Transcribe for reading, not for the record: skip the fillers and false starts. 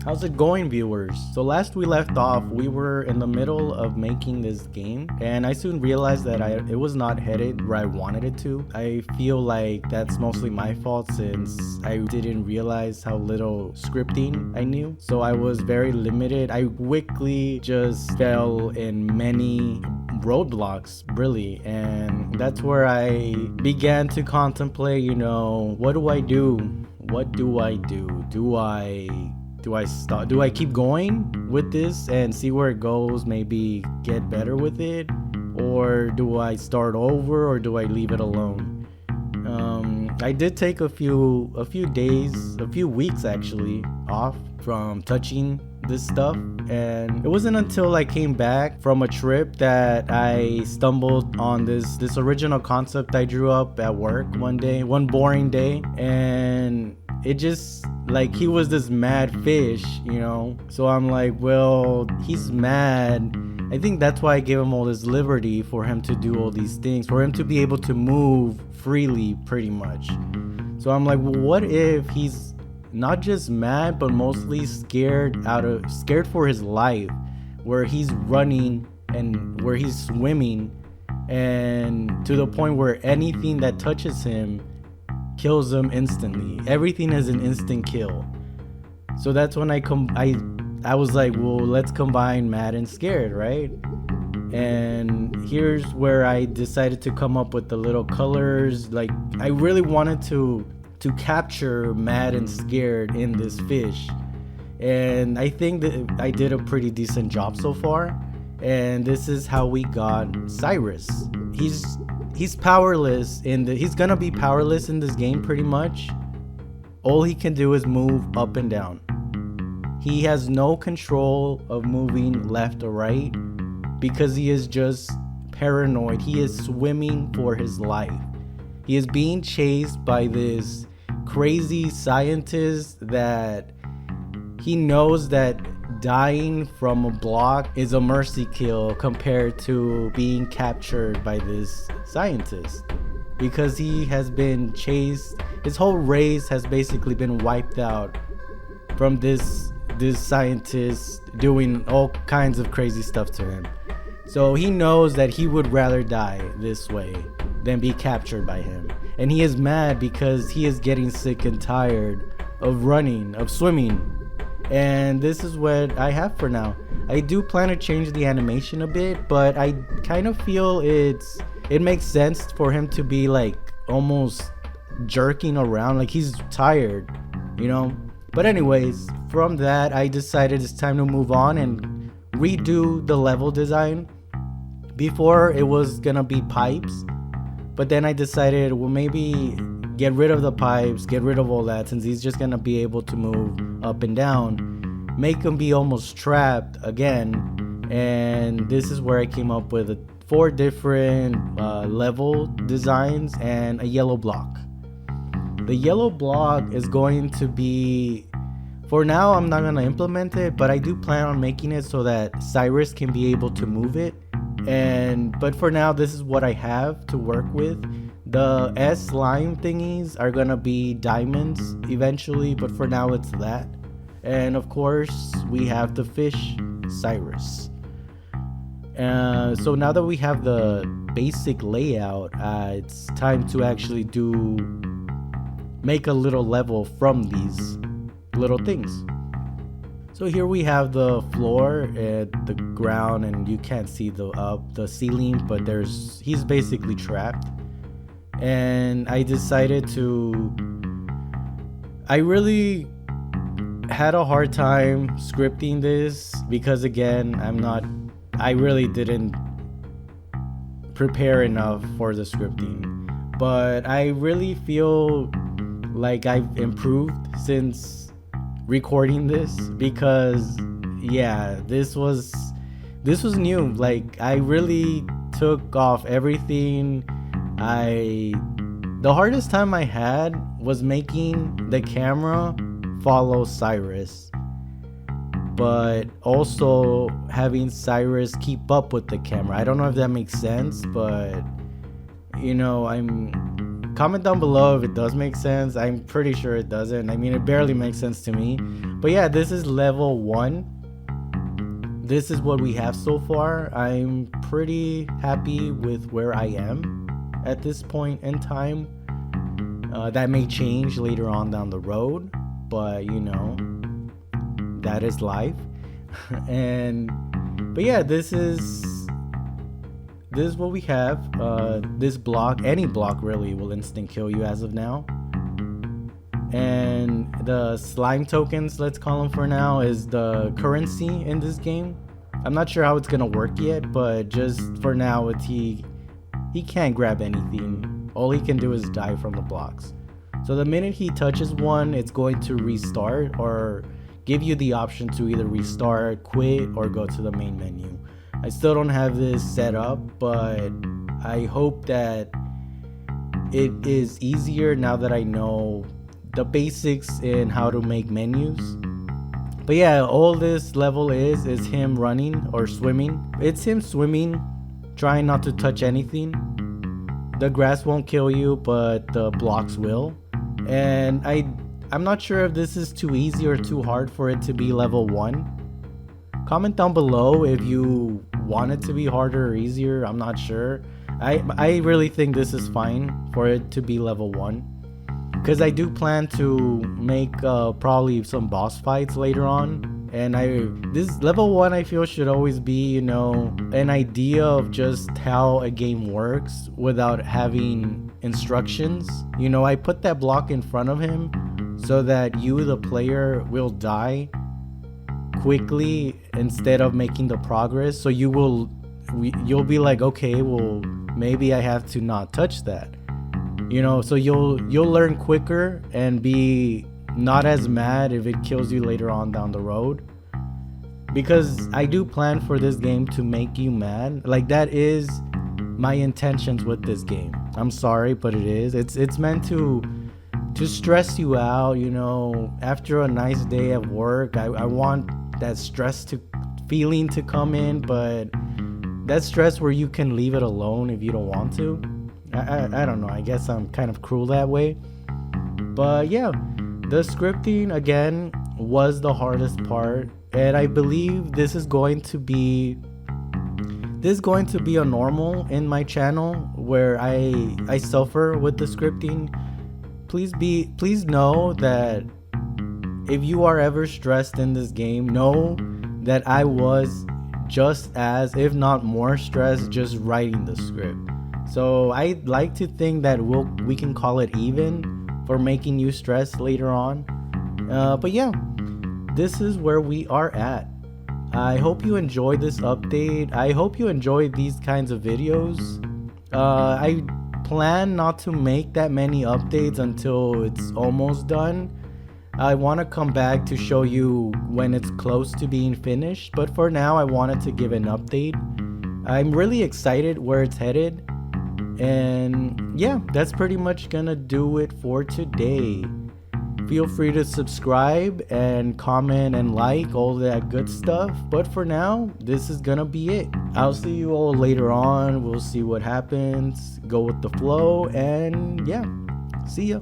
How's it going, viewers? So last we left off, we were in the middle of making this game, and I soon realized that it was not headed where I wanted it to. I feel like that's mostly my fault since I didn't realize how little scripting I knew. So I was very limited. I quickly just fell in many roadblocks, really, and that's where I began to contemplate, what do I do? What do I do? Do I stop? Do I keep going with this and see where it goes, maybe get better with it? Or do I start over, or do I leave it alone? I did take a few days, a few weeks actually, off from touching this stuff, and it wasn't until I came back from a trip that I stumbled on this original concept I drew up at work one boring day, and it just, like, he was this mad fish, so I'm like, well, he's mad. I think that's why I gave him all this liberty, for him to do all these things, for him to be able to move freely, pretty much. So I'm like, well, what if he's not just mad, but mostly scared for his life, where he's running and where he's swimming, and to the point where anything that touches him kills him instantly. Everything is an instant kill. So that's when I was like, well, let's combine mad and scared, right? And here's where I decided to come up with the little colors. Like, I really wanted to capture mad and scared in this fish, and I think that I did a pretty decent job so far. And this is how we got Cyrus. He's powerless he's gonna be powerless in this game, pretty much. All he can do is move up and down. He has no control of moving left or right because he is just paranoid. He is swimming for his life. He is being chased by this crazy scientist that he knows that dying from a block is a mercy kill compared to being captured by this scientist, because he has been chased. His whole race has basically been wiped out from this scientist doing all kinds of crazy stuff to him. So he knows that he would rather die this way than be captured by him. And he is mad because he is getting sick and tired of running, of swimming. And this is what I have for now. I do plan to change the animation a bit, but I kind of feel it makes sense for him to be like almost jerking around, like he's tired, But anyways, from that, I decided it's time to move on and redo the level design. Before, it was gonna be pipes, but then I decided, well, maybe get rid of the pipes, get rid of all that, since he's just gonna be able to move up and down, make him be almost trapped again. And this is where I came up with 4 different level designs and a yellow block. The yellow block is going to be, for now I'm not gonna implement it, but I do plan on making it so that Cyrus can be able to move it. But for now, this is what I have to work with. The S slime thingies are gonna be diamonds eventually, but for now it's that. And of course, we have the fish, Cyrus. So now that we have the basic layout, it's time to actually make a little level from these little things. So here we have the floor at the ground, and you can't see the ceiling, but he's basically trapped. And I decided I really had a hard time scripting this because, again, I really didn't prepare enough for the scripting. But I really feel like I've improved since recording this, because this was new. Like, I really took off everything. The hardest time I had was making the camera follow Cyrus, but also having Cyrus keep up with the camera. I don't know if that makes sense, but Comment down below if it does make sense. I'm pretty sure it doesn't. I mean, it barely makes sense to me. But yeah, this is level 1. This is what we have so far. I'm pretty happy with where I am at this point in time. That may change later on down the road, but you know, that is life. But yeah, this is what we have. This block, any block really, will instant kill you as of now. And the slime tokens, let's call them for now, is the currency in this game. I'm not sure how it's gonna work yet, but just for now, he can't grab anything. All he can do is die from the blocks. So the minute he touches one, it's going to restart or give you the option to either restart, quit, or go to the main menu. I still don't have this set up, but I hope that it is easier now that I know the basics in how to make menus. But yeah, all this level is him running or swimming. It's him swimming, trying not to touch anything. The grass won't kill you, but the blocks will. And I'm not sure if this is too easy or too hard for it to be level 1. Comment down below if you want it to be harder or easier. I'm not sure. I really think this is fine for it to be level 1, because I do plan to make probably some boss fights later on. And this level 1 I feel should always be, you know, an idea of just how a game works without having instructions. You know, I put that block in front of him so that you, the player, will die quickly instead of making the progress. So you'll be like, okay, well, maybe I have to not touch that, you know. So you'll learn quicker and be not as mad if it kills you later on down the road, because I do plan for this game to make you mad. Like, that is my intentions with this game. I'm sorry, but it is. It's meant to stress you out, you know. After a nice day at work, I want that stress feeling to come in, but that stress where you can leave it alone if you don't want to. I don't know, I guess I'm kind of cruel that way. But yeah, the scripting again was the hardest part, and I believe this is going to be a normal in my channel where I suffer with the scripting. Please know that if you are ever stressed in this game, know that I was just as, if not more stressed, just writing the script. So I like to think that we can call it even for making you stressed later on. But yeah, this is where we are at. I hope you enjoyed this update. I hope you enjoyed these kinds of videos. I plan not to make that many updates until it's almost done. I want to come back to show you when it's close to being finished, but for now I wanted to give an update. I'm really excited where it's headed, and yeah, that's pretty much gonna do it for today. Feel free to subscribe and comment and like, all that good stuff, but for now this is gonna be it. I'll see you all later on. We'll see what happens, go with the flow, and yeah, see ya.